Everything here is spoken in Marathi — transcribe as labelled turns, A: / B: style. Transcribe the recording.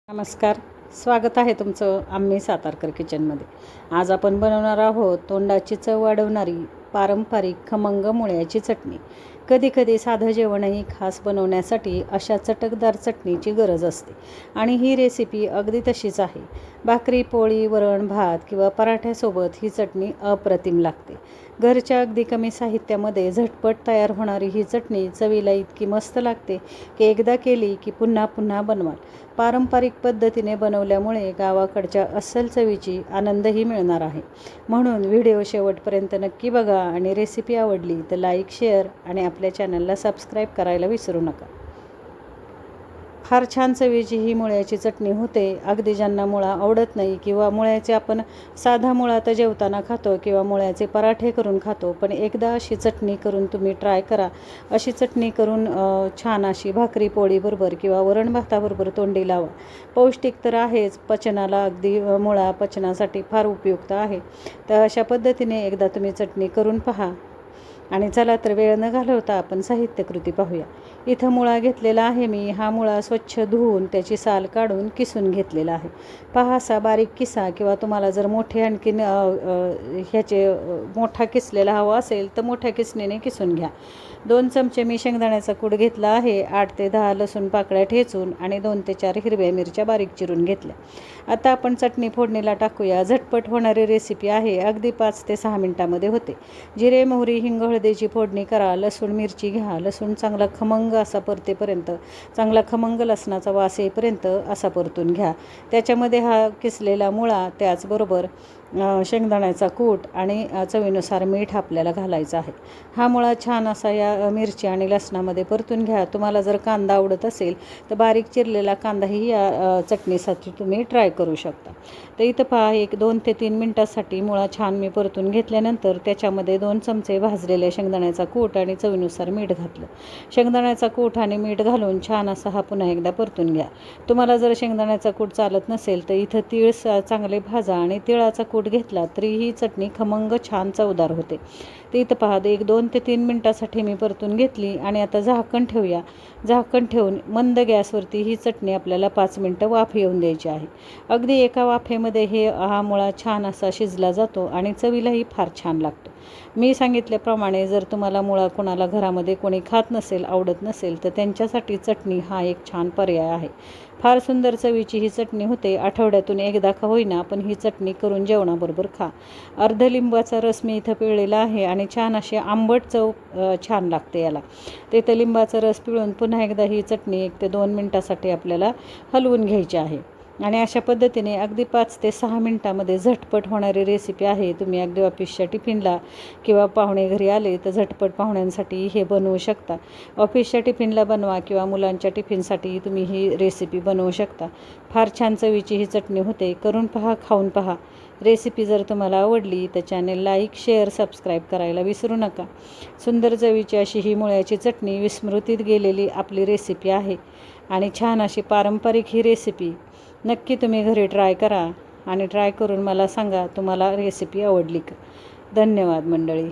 A: नमस्कार, स्वागत आहे तुमचं आम्ही सातारकर किचनमध्ये। आज आपण बनवणार आहोत तोंडाची चव वाढवणारी पारंपरिक खमंग मुळ्याची चटणी। कधीकधी साधं जेवणही खास बनवण्यासाठी अशा चटकदार चटणीची गरज असते आणि ही रेसिपी अगदी तशीच आहे। भाकरी, पोळी, वरण, भात किंवा पराठ्यासोबत ही चटणी अप्रतिम लागते। घरच्या अगदी कमी साहित्यामध्ये झटपट तयार होणारी ही चटणी चवीला इतकी मस्त लागते की एकदा केली की पुन्हा पुन्हा बनवाल। पारंपरिक पद्धतीने बनवल्यामुळे गावाकडच्या अस्सल चवीची आनंदही मिळणार आहे। म्हणून व्हिडिओ शेवटपर्यंत नक्की बघा आणि रेसिपी आवडली तर लाईक, शेअर आणि आपल्या चॅनलला सबस्क्राईब करायला विसरू नका। फार छान चवीची ही मुळ्याची चटणी होते। अगदी ज्यांना मुळा आवडत नाही किंवा मुळ्याचे आपण साधा मुळा तर जेवताना खातो किंवा मुळ्याचे पराठे करून खातो, पण एकदा अशी चटणी करून तुम्ही ट्राय करा। अशी चटणी करून छान अशी भाकरी पोळीबरोबर किंवा वरण भाताबरोबर तोंडी लावा। पौष्टिक तर आहेच, पचनाला अगदी मुळा पचनासाठी फार उपयुक्त आहे। तर अशा पद्धतीने एकदा तुम्ही चटणी करून पहा। आणि चला तर वेळ न घालवता आपण साहित्यकृती पाहूया। इथं मुळा घेतलेला आहे मी। हा मुळा स्वच्छ धुवून त्याची साल काढून किसून घेतलेला आहे। पहा, असा बारीक किसा किंवा तुम्हाला जर मोठे आणखीन मोठा किसलेला हवा असेल तर मोठ्या किसणीने किसून घ्या। 2 चमचे मी शेंगदाण्याचा कूट घेतला आहे। 8 ते 10 लसूण पाकळ्या ठेचून आणि 2 ते 4 हिरव्या मिरच्या बारीक चिरून घेतल्या। आता आपण चटणी फोडणीला टाकूया। झटपट होणारी रेसिपी आहे, अगदी 5 ते 6 मिनिटांमध्ये होते। जिरे, मोहरी, हिंग, हळदीची फोडणी करा। लसूण मिरची घ्या। लसूण चांगला खमंग असा परतेपर्यंत, चांगला खमंग लसणाचा वास येईपर्यंत असा परतून घ्या। त्याच्यामध्ये हा किसलेला मुळा, त्याचबरोबर शेंगदाण्याचा कूट आणि चवीनुसार मीठ आपल्याला घालायचं आहे। हा मुळा छान असा या मिरची आणि लसणामध्ये परतून घ्या। तुम्हाला जर कांदा आवडत असेल तर बारीक चिरलेला कांदाही या चटणीसाठी तुम्ही ट्राय करू शकता। तर इथं पहा, 1-2 ते 3 मिनिटांसाठी मुळा छान मी परतून घेतल्यानंतर त्याच्यामध्ये 2 चमचे भाजलेल्या शेंगदाण्याचा कूट आणि चवीनुसार मीठ घातलं। शेंगदाण्याचा कूट आणि मीठ घालून छान असा हा पुन्हा एकदा परतून घ्या। तुम्हाला जर शेंगदाण्याचा कूट चालत नसेल तर इथं तीळ चांगले भाजा आणि तिळाचा कूट घेतला तरी ही चटणी खमंग छान चवदार होते। तर इथं पहा, 1-2 ते 3 मिनिटांसाठी मी परतून घेतली आणि आता झाकण ठेवूया। झाकण ठेवून मंद गॅसवरती ही चटणी आपल्याला 5 मिनिटं वाफ येऊन द्यायची आहे। अगदी एका वाफेमध्ये हा मुळा छान असा शिजला जातो आणि चवीलाही फार छान लागतो। मी सांगितल्याप्रमाणे जर तुम्हाला मुळा कोणाला घरामध्ये कोणी खात नसेल, आवडत नसेल तर त्यांच्यासाठी चटणी हा एक छान पर्याय आहे। फार सुंदर चवीची ही चटणी होते। आठवड्यातून एकदा का होईना पण ही चटणी करून जेवणाबरोबर खा। अर्ध लिंबाचा रस मी इथं पिळलेला आहे आणि छान अशी आंबट चव छान लागते याला। तर इथं लिंबाचा रस पिळून पुन्हा एकदा ही चटणी 1 ते 2 मिनिटांसाठी आपल्याला हलवून घ्यायची आहे। आणि अशा पद्धतीने अगदी 5 ते 6 मिनिटांमध्ये झटपट होणारी रेसिपी आहे। तुम्ही अगदी ऑफिसच्या टिफिनला किंवा पाहुणे घरी आले तर झटपट पाहुण्यांसाठी हे बनवू शकता। ऑफिसच्या टिफिनला बनवा किंवा मुलांच्या टिफिनसाठी तुम्ही ही रेसिपी बनवू शकता। फार छान चवीची ही चटणी होते। करून पहा, खाऊन पहा। रेसिपी जर तुम्हाला आवडली तर चॅनेल लाईक, शेअर, सबस्क्राईब करायला विसरू नका। सुंदर चवीची अशी ही मुळ्याची चटणी विस्मृतीत गेलेली आपली रेसिपी आहे आणि छान अशी पारंपरिक ही रेसिपी नक्की तुम्ही घरी ट्राय करा आणि ट्राय करून मला सांगा तुम्हाला रेसिपी आवडली का। धन्यवाद मंडळी।